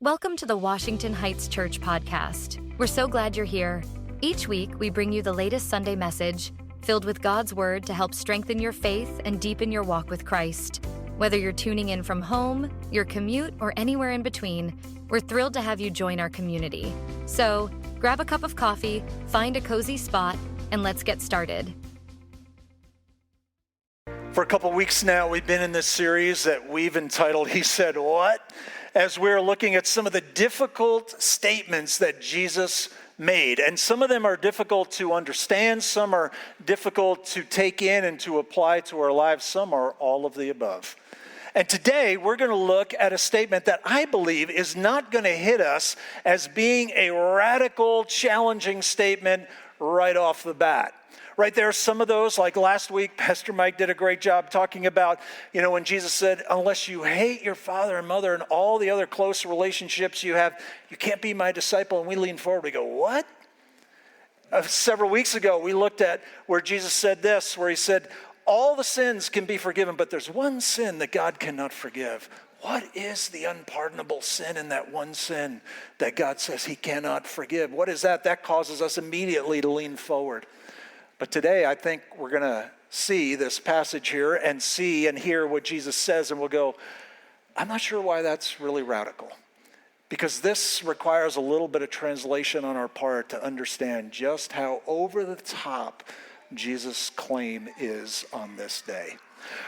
Welcome to the Washington Heights Church podcast. We're so glad you're here. Each week, we bring you the latest Sunday message filled with God's Word to help strengthen your faith and deepen your walk with Christ. Whether you're tuning in from home, your commute, or anywhere in between, we're thrilled to have you join our community. So, grab a cup of coffee, find a cozy spot, and let's get started. For a couple weeks now, we've been in this series that we've entitled, He Said What? As we're looking at some of the difficult statements that Jesus made. And some of them are difficult to understand, some are difficult to take in and to apply to our lives, some are all of the above. And today, we're going to look at a statement that I believe is not going to hit us as being a radical, challenging statement right off the bat. Right, there are some of those, like last week, Pastor Mike did a great job talking about, when Jesus said, unless you hate your father and mother and all the other close relationships you have, you can't be my disciple. And we lean forward, we go, what? Several weeks ago, we looked at where Jesus said this, where he said, all the sins can be forgiven, but there's one sin that God cannot forgive. What is the unpardonable sin in that one sin that God says he cannot forgive? What is that? That causes us immediately to lean forward. But today, I think we're going to see this passage here and see and hear what Jesus says, and we'll go, I'm not sure why that's really radical. Because this requires a little bit of translation on our part to understand just how over the top Jesus' claim is on this day.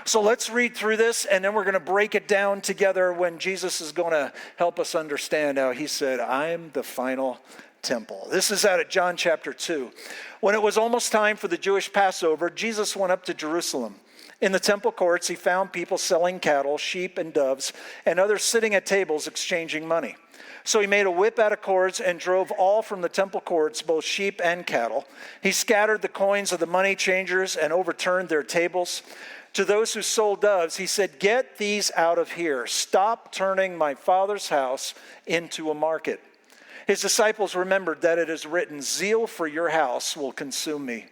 So let's read through this, and then we're going to break it down together when Jesus is going to help us understand how he said, I'm the final temple. This is out of John chapter 2. When it was almost time for the Jewish Passover, Jesus went up to Jerusalem. In the temple courts, he found people selling cattle, sheep, and doves, and others sitting at tables exchanging money. So he made a whip out of cords and drove all from the temple courts, both sheep and cattle. He scattered the coins of the money changers and overturned their tables. To those who sold doves, he said, get these out of here. Stop turning my Father's house into a market. His disciples remembered that it is written, zeal for your house will consume me.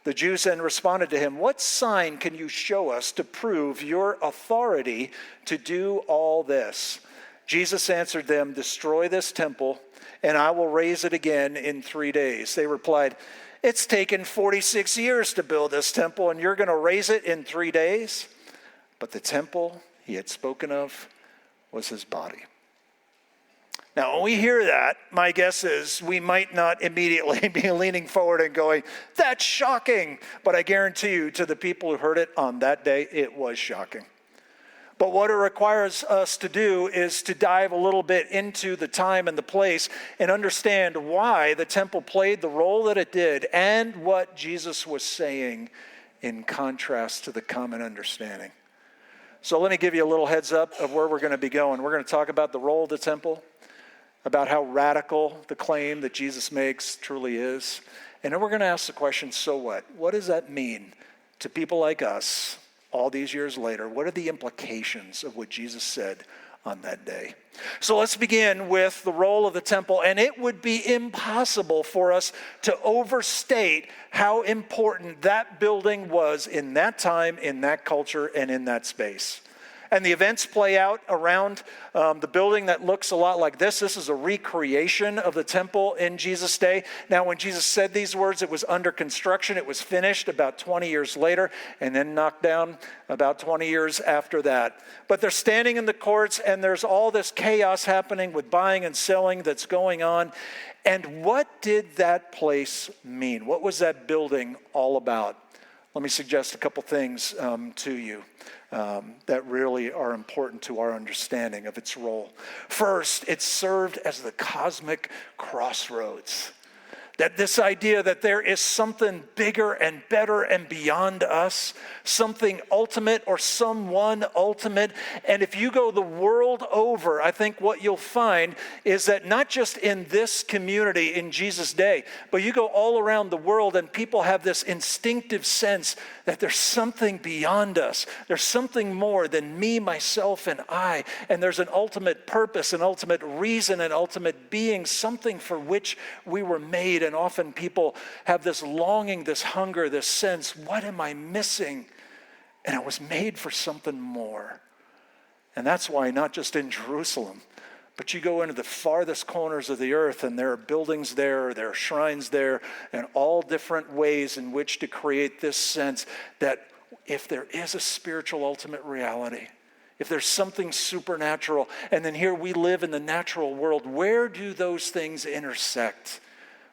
The Jews then responded to him, what sign can you show us to prove your authority to do all this? Jesus answered them, destroy this temple, and I will raise it again in 3 days. They replied, it's taken 46 years to build this temple, and you're going to raise it in 3 days? But the temple he had spoken of was his body. Now, when we hear that, my guess is we might not immediately be leaning forward and going, that's shocking. But I guarantee you, to the people who heard it on that day, it was shocking. But what it requires us to do is to dive a little bit into the time and the place and understand why the temple played the role that it did and what Jesus was saying in contrast to the common understanding. So let me give you a little heads up of where we're going to be going. We're going to talk about the role of the temple, about how radical the claim that Jesus makes truly is. And then we're going to ask the question, so what? What does that mean to people like us all these years later? What are the implications of what Jesus said on that day? So let's begin with the role of the temple. And it would be impossible for us to overstate how important that building was in that time, in that culture, and in that space. And the events play out around the building that looks a lot like this. This is a recreation of the temple in Jesus' day. Now, when Jesus said these words, it was under construction. It was finished about 20 years later and then knocked down about 20 years after that. But they're standing in the courts, and there's all this chaos happening with buying and selling that's going on. And what did that place mean? What was that building all about? Let me suggest a couple things to you that really are important to our understanding of its role. First, it served as the cosmic crossroads. That this idea that there is something bigger and better and beyond us, something ultimate or someone ultimate. And if you go the world over, I think what you'll find is that not just in this community in Jesus' day, but you go all around the world and people have this instinctive sense that there's something beyond us. There's something more than me, myself, and I. And there's an ultimate purpose, an ultimate reason, an ultimate being, something for which we were made. And often people have this longing, this hunger, this sense, what am I missing? And I was made for something more. And that's why not just in Jerusalem, But you go into the farthest corners of the earth and there are buildings there are shrines there, and all different ways in which to create this sense that if there is a spiritual ultimate reality, if there's something supernatural, and then here we live in the natural world, where do those things intersect?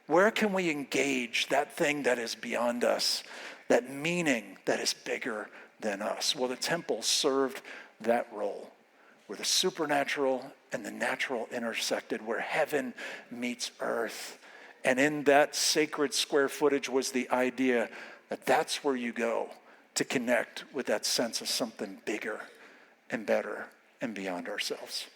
Where can we engage that thing that is beyond us, that meaning that is bigger than us? Well, the temple served that role, where the supernatural and the natural intersected, where heaven meets earth. And in that sacred square footage was the idea that that's where you go to connect with that sense of something bigger and better and beyond ourselves.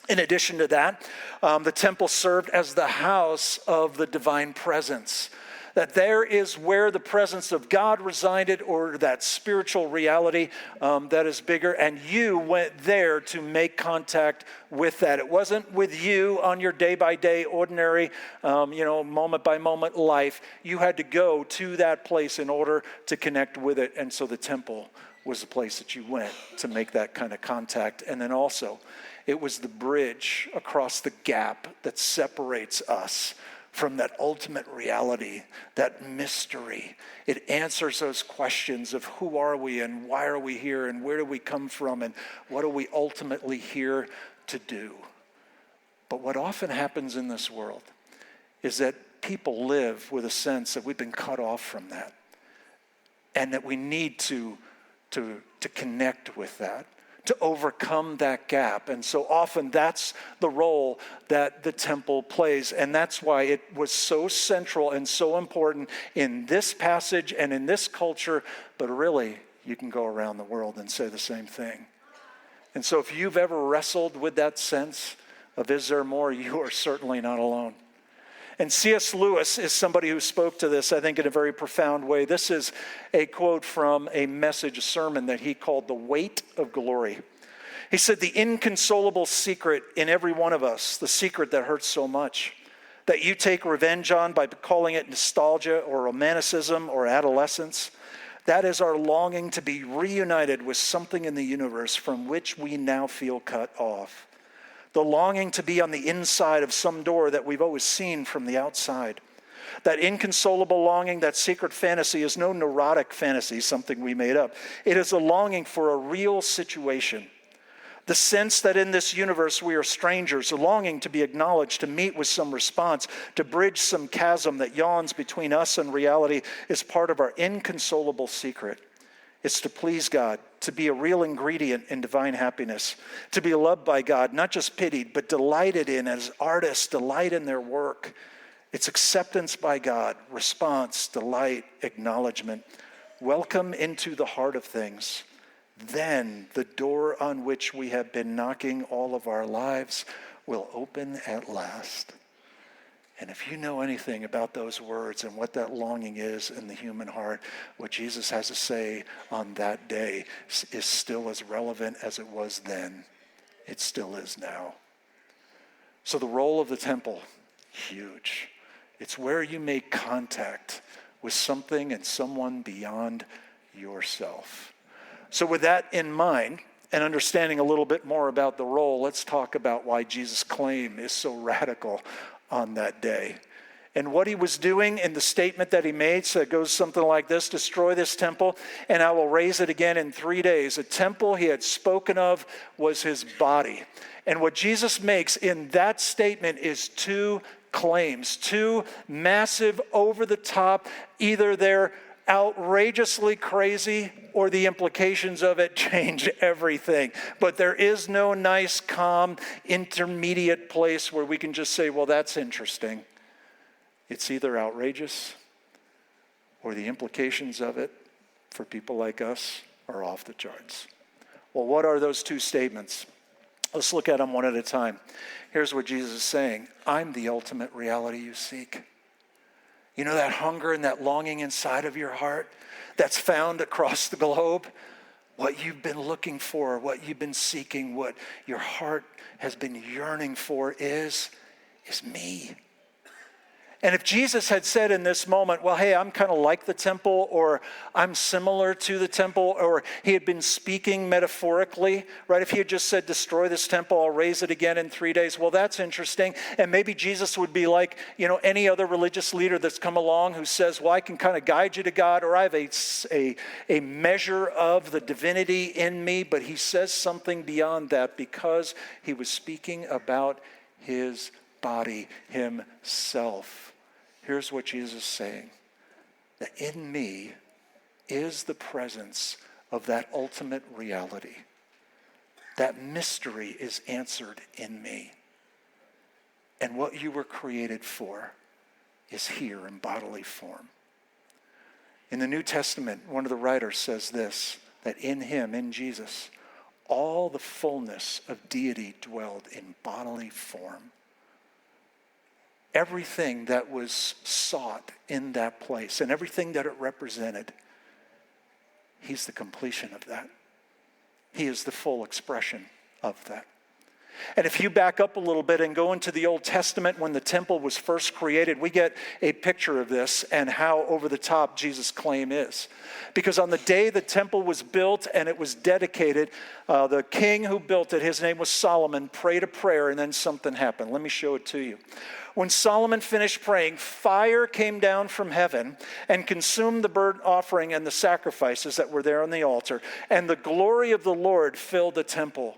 In addition to that, the temple served as the house of the divine presence. That there is where the presence of God resided, or that spiritual reality that is bigger, and you went there to make contact with that. It wasn't with you on your day-by-day, ordinary, moment-by-moment life. You had to go to that place in order to connect with it, and so the temple was the place that you went to make that kind of contact. And then also, it was the bridge across the gap that separates us from that ultimate reality, that mystery. It answers those questions of who are we and why are we here and where do we come from and what are we ultimately here to do. But what often happens in this world is that people live with a sense that we've been cut off from that and that we need to connect with that, to overcome that gap. And so often that's the role that the temple plays. And that's why it was so central and so important in this passage and in this culture. But really, you can go around the world and say the same thing. And so if you've ever wrestled with that sense of is there more, you are certainly not alone. And C.S. Lewis is somebody who spoke to this, I think, in a very profound way. This is a quote from a sermon that he called The Weight of Glory. He said, the inconsolable secret in every one of us, the secret that hurts so much, that you take revenge on by calling it nostalgia or romanticism or adolescence, that is our longing to be reunited with something in the universe from which we now feel cut off. The longing to be on the inside of some door that we've always seen from the outside. That inconsolable longing, that secret fantasy is no neurotic fantasy, something we made up. It is a longing for a real situation. The sense that in this universe we are strangers, a longing to be acknowledged, to meet with some response, to bridge some chasm that yawns between us and reality is part of our inconsolable secret. It's to please God, to be a real ingredient in divine happiness, to be loved by God, not just pitied, but delighted in as artists delight in their work. It's acceptance by God, response, delight, acknowledgement, welcome into the heart of things. Then the door on which we have been knocking all of our lives will open at last. And if you know anything about those words and what that longing is in the human heart, what Jesus has to say on that day is still as relevant as it was then. It still is now. So the role of the temple, huge. It's where you make contact with something and someone beyond yourself. So with that in mind, and understanding a little bit more about the role, let's talk about why Jesus' claim is so radical on that day. And what he was doing in the statement that he made, so it goes something like this: destroy this temple, and I will raise it again in 3 days. A temple he had spoken of was his body. And what Jesus makes in that statement is two claims, two massive, over-the-top, either they're outrageously crazy or the implications of it change everything. But there is no nice, calm, intermediate place where we can just say, well, that's interesting. It's either outrageous or the implications of it for people like us are off the charts. Well, what are those two statements? Let's look at them one at a time. Here's what Jesus is saying. I'm the ultimate reality you seek. You know that hunger and that longing inside of your heart that's found across the globe? What you've been looking for, what you've been seeking, what your heart has been yearning for is me. And if Jesus had said in this moment, well, hey, I'm kind of like the temple, or I'm similar to the temple, or he had been speaking metaphorically, right? If he had just said, destroy this temple, I'll raise it again in 3 days, well, that's interesting. And maybe Jesus would be like, any other religious leader that's come along who says, well, I can kind of guide you to God, or I have a measure of the divinity in me. But he says something beyond that because he was speaking about his body, himself. Here's what Jesus is saying, that in me is the presence of that ultimate reality. That mystery is answered in me. And what you were created for is here in bodily form. In the New Testament, one of the writers says this, that in him, in Jesus, all the fullness of deity dwelled in bodily form. Everything that was sought in that place and everything that it represented, he's the completion of that. He is the full expression of that. And if you back up a little bit and go into the Old Testament when the temple was first created, we get a picture of this and how over the top Jesus' claim is. Because on the day the temple was built and it was dedicated, the king who built it, his name was Solomon, prayed a prayer and then something happened. Let me show it to you. When Solomon finished praying, fire came down from heaven and consumed the burnt offering and the sacrifices that were there on the altar, and the glory of the Lord filled the temple.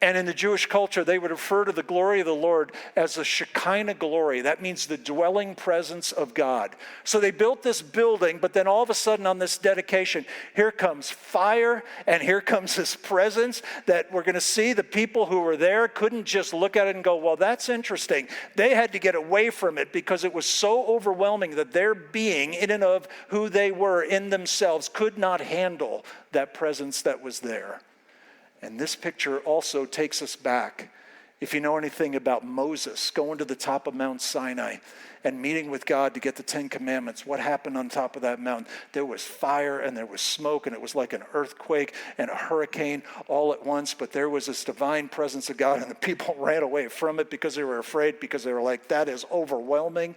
And in the Jewish culture, they would refer to the glory of the Lord as the Shekinah glory. That means the dwelling presence of God. So they built this building, but then all of a sudden on this dedication, here comes fire and here comes this presence that we're going to see. The people who were there couldn't just look at it and go, well, that's interesting. They had to get away from it because it was so overwhelming that their being, in and of who they were in themselves, could not handle that presence that was there. And this picture also takes us back. If you know anything about Moses going to the top of Mount Sinai and meeting with God to get the 10 Commandments, what happened on top of that mountain? There was fire and there was smoke, and it was like an earthquake and a hurricane all at once, but there was this divine presence of God, and the people ran away from it because they were afraid, because they were like, that is overwhelming.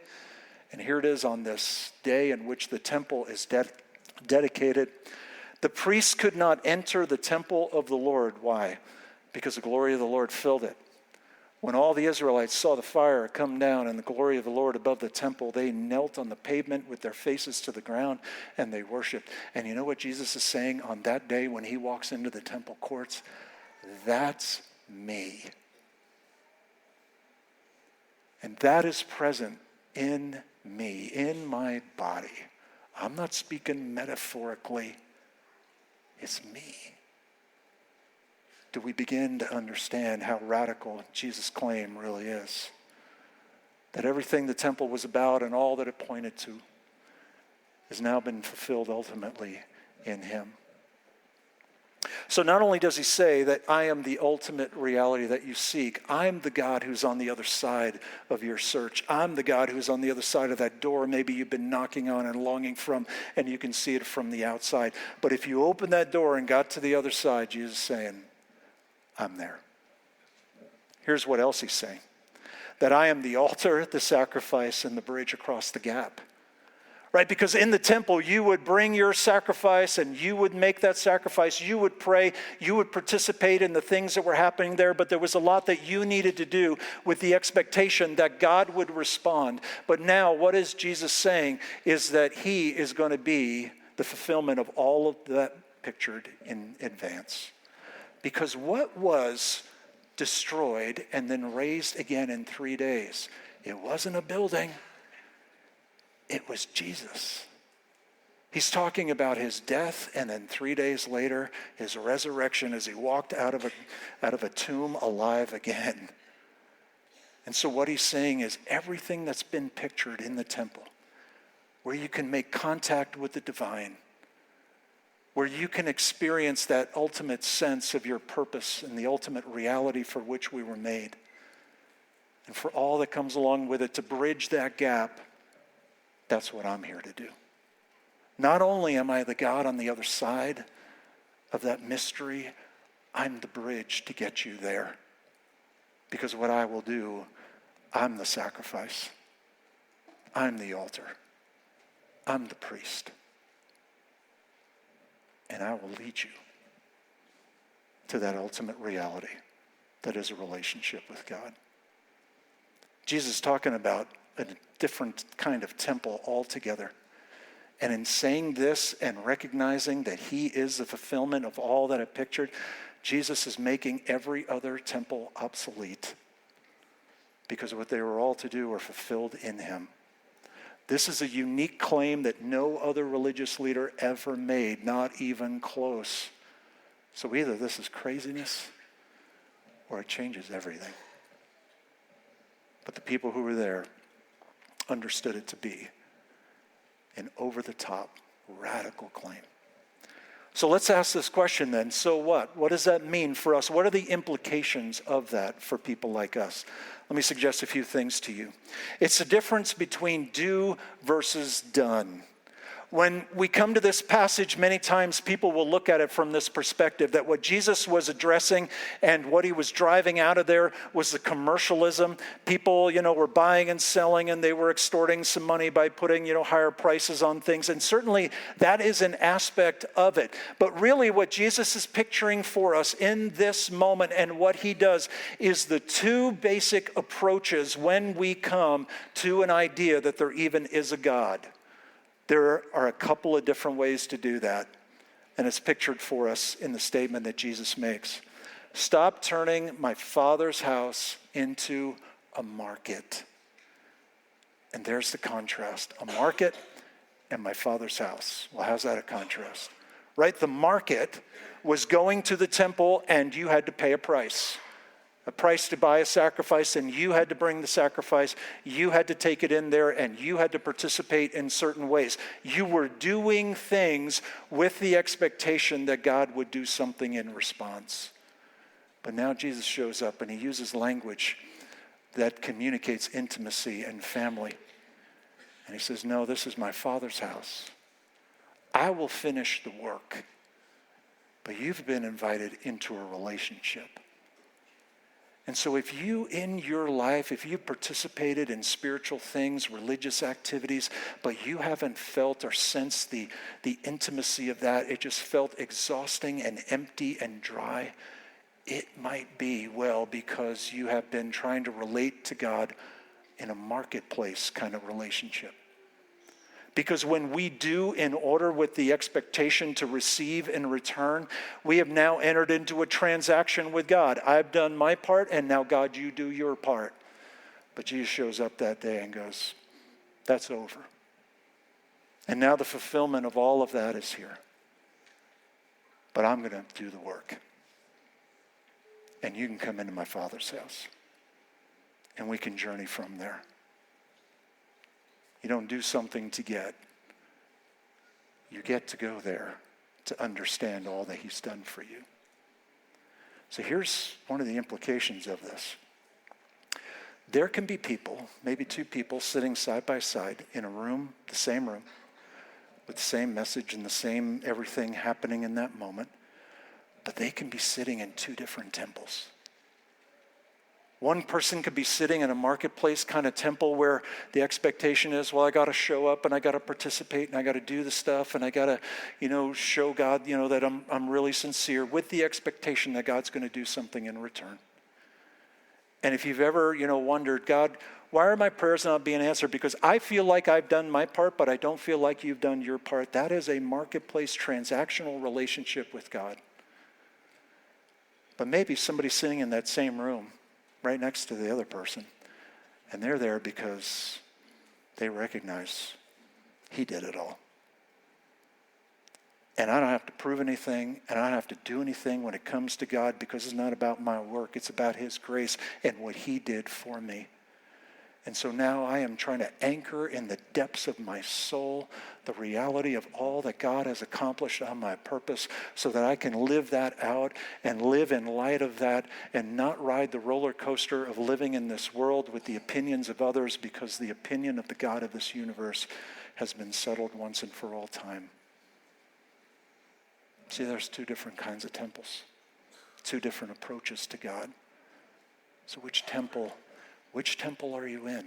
And here it is on this day in which the temple is dedicated. The priests could not enter the temple of the Lord. Why? Because the glory of the Lord filled it. When all the Israelites saw the fire come down and the glory of the Lord above the temple, they knelt on the pavement with their faces to the ground and they worshiped. And you know what Jesus is saying on that day when he walks into the temple courts? That's me. And that is present in me, in my body. I'm not speaking metaphorically. It's me. Do we begin to understand how radical Jesus' claim really is? That everything the temple was about and all that it pointed to has now been fulfilled ultimately in him. So not only does he say that I am the ultimate reality that you seek, I'm the God who's on the other side of your search. I'm the God who's on the other side of that door maybe you've been knocking on and longing from, and you can see it from the outside. But if you open that door and got to the other side, Jesus is saying, I'm there. Here's what else he's saying. That I am the altar, the sacrifice, and the bridge across the gap. Right? Because in the temple, you would bring your sacrifice and you would make that sacrifice. You would pray. You would participate in the things that were happening there. But there was a lot that you needed to do with the expectation that God would respond. But now what is Jesus saying is that he is going to be the fulfillment of all of that pictured in advance. Because what was destroyed and then raised again in 3 days? It wasn't a building. It was Jesus. He's talking about his death and then 3 days later, his resurrection as he walked out of a tomb alive again. And so what he's saying is everything that's been pictured in the temple, where you can make contact with the divine, where you can experience that ultimate sense of your purpose and the ultimate reality for which we were made, and for all that comes along with it, to bridge that gap. That's what I'm here to do. Not only am I the God on the other side of that mystery, I'm the bridge to get you there. Because what I will do, I'm the sacrifice. I'm the altar. I'm the priest. And I will lead you to that ultimate reality that is a relationship with God. Jesus is talking about a different kind of temple altogether. And in saying this and recognizing that he is the fulfillment of all that I pictured, Jesus is making every other temple obsolete because what they were all to do were fulfilled in him. This is a unique claim that no other religious leader ever made, not even close. So either this is craziness or it changes everything. But the people who were there understood it to be an over-the-top, radical claim. So let's ask this question then. So what? What does that mean for us? What are the implications of that for people like us? Let me suggest a few things to you. It's the difference between do versus done. When we come to this passage, many times people will look at it from this perspective, that what Jesus was addressing and what he was driving out of there was the commercialism. People, were buying and selling, and they were extorting some money by putting, higher prices on things. And certainly that is an aspect of it. But really what Jesus is picturing for us in this moment and what he does is the two basic approaches when we come to an idea that there even is a God. There are a couple of different ways to do that, and it's pictured for us in the statement that Jesus makes. Stop turning my Father's house into a market. And there's the contrast, a market and my Father's house. Well, how's that a contrast? Right? The market was going to the temple and you had to pay a price to buy a sacrifice, and you had to bring the sacrifice. You had to take it in there, and you had to participate in certain ways. You were doing things with the expectation that God would do something in response. But now Jesus shows up, and he uses language that communicates intimacy and family. And he says, no, this is my Father's house. I will finish the work, but you've been invited into a relationship. And so if you in your life, if you participated in spiritual things, religious activities, but you haven't felt or sensed the intimacy of that, it just felt exhausting and empty and dry, it might be, because you have been trying to relate to God in a marketplace kind of relationship. Because when we do in order with the expectation to receive in return, we have now entered into a transaction with God. I've done my part, and now God, you do your part. But Jesus shows up that day and goes, that's over. And now the fulfillment of all of that is here. But I'm going to do the work. And you can come into my Father's house. And we can journey from there. You don't do something to get. You get to go there to understand all that he's done for you. So here's one of the implications of this. There can be people, maybe two people, sitting side by side in a room, the same room, with the same message and the same everything happening in that moment, but they can be sitting in two different temples. One person could be sitting in a marketplace kind of temple where the expectation is, I got to show up and I got to participate and I got to do the stuff and I got to, show God, that I'm really sincere, with the expectation that God's going to do something in return. And if you've ever, wondered, God, why are my prayers not being answered? Because I feel like I've done my part, but I don't feel like you've done your part. That is a marketplace transactional relationship with God. But maybe somebody's sitting in that same room right next to the other person. And they're there because they recognize he did it all. And I don't have to prove anything, and I don't have to do anything when it comes to God, because it's not about my work. It's about his grace and what he did for me. And so now I am trying to anchor in the depths of my soul the reality of all that God has accomplished on my purpose, so that I can live that out and live in light of that, and not ride the roller coaster of living in this world with the opinions of others, because the opinion of the God of this universe has been settled once and for all time. See, there's two different kinds of temples, two different approaches to God. So which temple are you in?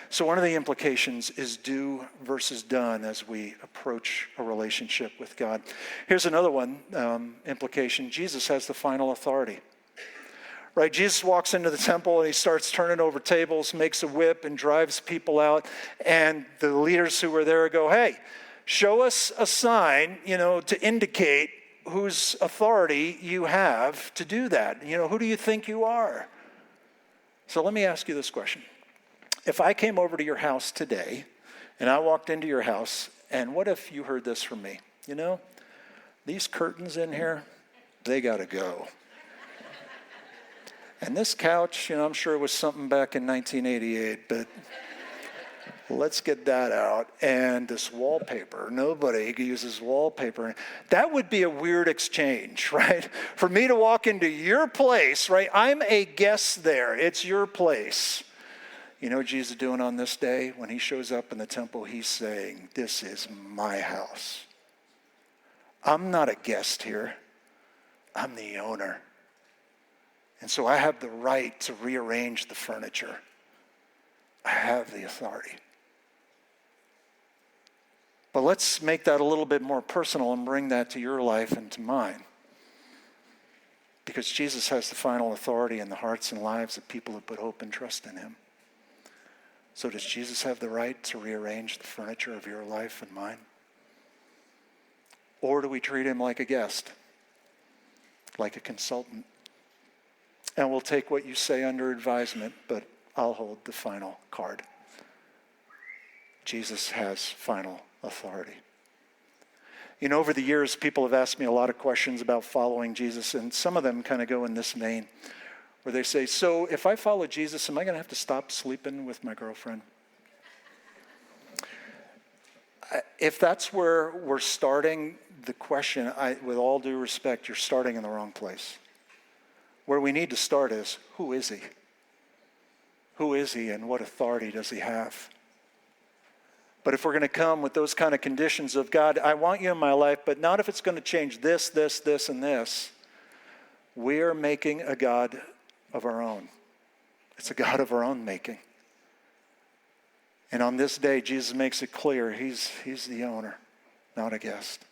So one of the implications is do versus done as we approach a relationship with God. Here's another one, implication. Jesus has the final authority. Right? Jesus walks into the temple and he starts turning over tables, makes a whip and drives people out. And the leaders who were there go, hey, show us a sign, to indicate whose authority you have to do that. Who do you think you are? So let me ask you this question. If I came over to your house today and I walked into your house, and what if you heard this from me? These curtains in here, they got to go. And this couch, I'm sure it was something back in 1988, but let's get that out. And this wallpaper, nobody uses wallpaper. That would be a weird exchange, right? For me to walk into your place, right? I'm a guest there. It's your place. You know what Jesus is doing on this day? When he shows up in the temple, he's saying, this is my house. I'm not a guest here. I'm the owner. And so I have the right to rearrange the furniture. I have the authority. But let's make that a little bit more personal and bring that to your life and to mine. Because Jesus has the final authority in the hearts and lives of people who put hope and trust in him. So does Jesus have the right to rearrange the furniture of your life and mine? Or do we treat him like a guest, like a consultant? And we'll take what you say under advisement, but I'll hold the final card. Jesus has final authority. Over the years, people have asked me a lot of questions about following Jesus, and some of them kind of go in this vein, where they say, so if I follow Jesus, am I going to have to stop sleeping with my girlfriend? If that's where we're starting the question, with all due respect, you're starting in the wrong place. Where we need to start is, who is he? Who is he and what authority does he have? But if we're going to come with those kind of conditions of, God, I want you in my life, but not if it's going to change this, this, this, and this, we're making a God of our own. It's a God of our own making. And on this day, Jesus makes it clear he's the owner, not a guest.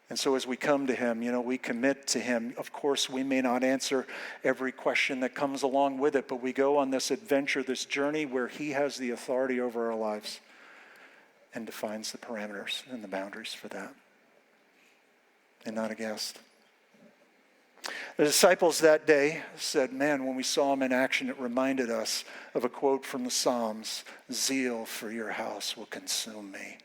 And so as we come to him, we commit to him. Of course, we may not answer every question that comes along with it, but we go on this adventure, this journey where he has the authority over our lives and defines the parameters and the boundaries for that. And not a guest. The disciples that day said, man, when we saw him in action, it reminded us of a quote from the Psalms, zeal for your house will consume me.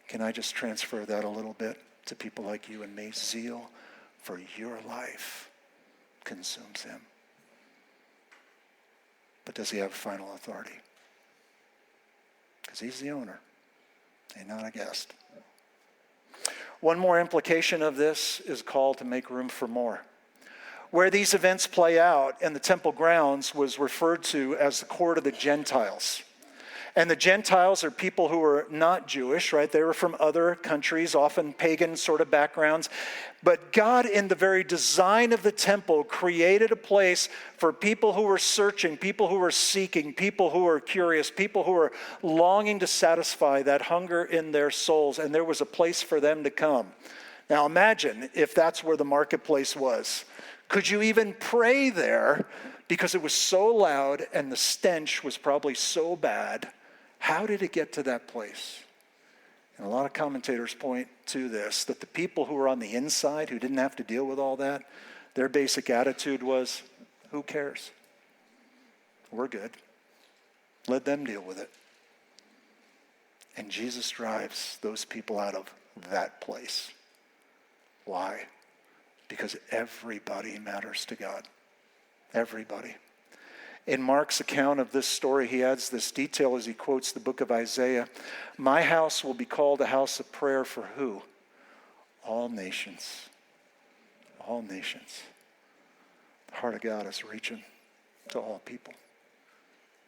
Can I just transfer that a little bit to people like you and me? Zeal for your life consumes him. But does he have final authority? Because he's the owner and not a guest. One more implication of this is a call to make room for more. Where these events play out in the temple grounds was referred to as the court of the Gentiles. And the Gentiles are people who are not Jewish, right? They were from other countries, often pagan sort of backgrounds. But God, in the very design of the temple, created a place for people who were searching, people who were seeking, people who were curious, people who were longing to satisfy that hunger in their souls. And there was a place for them to come. Now imagine if that's where the marketplace was. Could you even pray there? Because it was so loud and the stench was probably so bad. How did it get to that place? And a lot of commentators point to this, that the people who were on the inside, who didn't have to deal with all that, their basic attitude was, who cares? We're good. Let them deal with it. And Jesus drives those people out of that place. Why? Because everybody matters to God. Everybody. In Mark's account of this story, he adds this detail as he quotes the book of Isaiah. My house will be called a house of prayer for who? All nations. All nations. The heart of God is reaching to all people.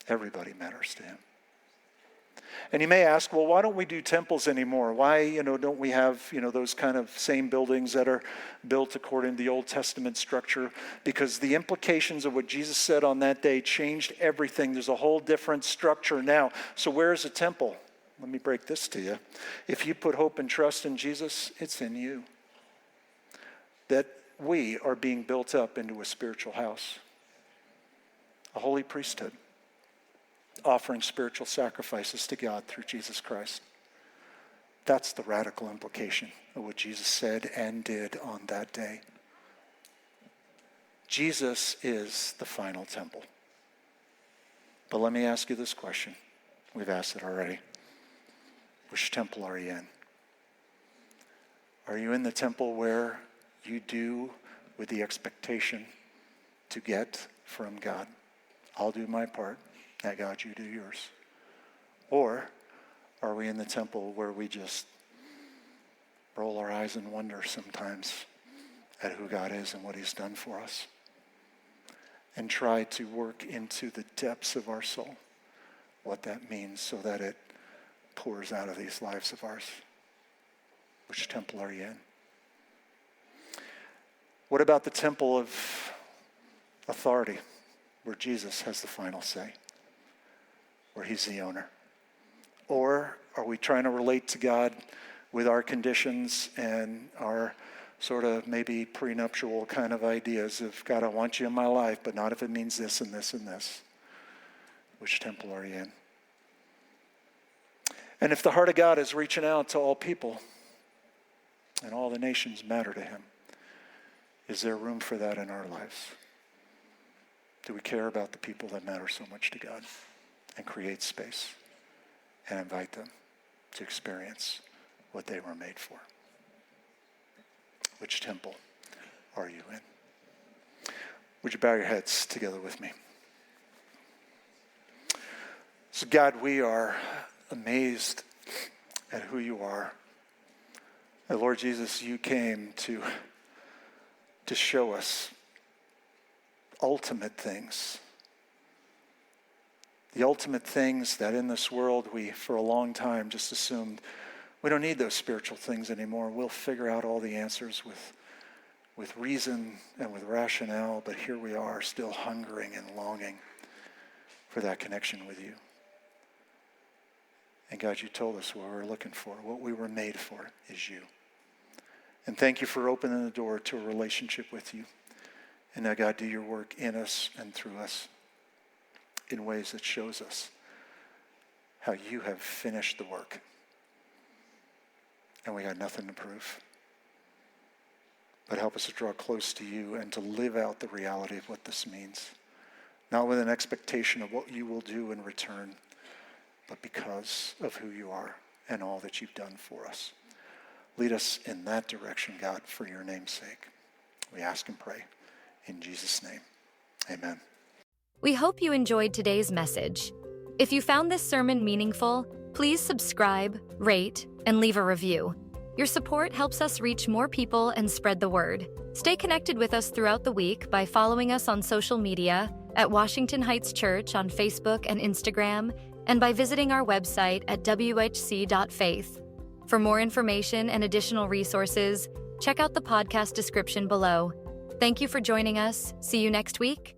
Everybody matters to him. And you may ask, well, why don't we do temples anymore? Why, don't we have, those kind of same buildings that are built according to the Old Testament structure? Because the implications of what Jesus said on that day changed everything. There's a whole different structure now. So where is a temple? Let me break this to you. If you put hope and trust in Jesus, it's in you. That we are being built up into a spiritual house, a holy priesthood, offering spiritual sacrifices to God through Jesus Christ. That's the radical implication of what Jesus said and did on that day. Jesus is the final temple. But let me ask you this question. We've asked it already. Which temple are you in? Are you in the temple where you do with the expectation to get from God? I'll do my part. Now, God, you do yours. Or are we in the temple where we just roll our eyes and wonder sometimes at who God is and what he's done for us, and try to work into the depths of our soul what that means so that it pours out of these lives of ours? Which temple are you in? What about the temple of authority, where Jesus has the final say, where he's the owner? Or are we trying to relate to God with our conditions and our sort of maybe prenuptial kind of ideas of, God, I want you in my life, but not if it means this and this and this? Which temple are you in? And if the heart of God is reaching out to all people and all the nations matter to him, is there room for that in our lives? Do we care about the people that matter so much to God and create space and invite them to experience what they were made for? Which temple are you in? Would you bow your heads together with me? So God, we are amazed at who you are. And Lord Jesus, you came to show us ultimate things. The ultimate things that in this world we, for a long time, just assumed we don't need those spiritual things anymore. We'll figure out all the answers with reason and with rationale, but here we are still hungering and longing for that connection with you. And God, you told us what we were looking for. What we were made for is you. And thank you for opening the door to a relationship with you. And now, God, do your work in us and through us in ways that shows us how you have finished the work. And we got nothing to prove. But help us to draw close to you and to live out the reality of what this means. Not with an expectation of what you will do in return, but because of who you are and all that you've done for us. Lead us in that direction, God, for your name's sake. We ask and pray in Jesus' name. Amen. We hope you enjoyed today's message. If you found this sermon meaningful, please subscribe, rate, and leave a review. Your support helps us reach more people and spread the word. Stay connected with us throughout the week by following us on social media at Washington Heights Church on Facebook and Instagram, and by visiting our website at whc.faith. For more information and additional resources, check out the podcast description below. Thank you for joining us. See you next week.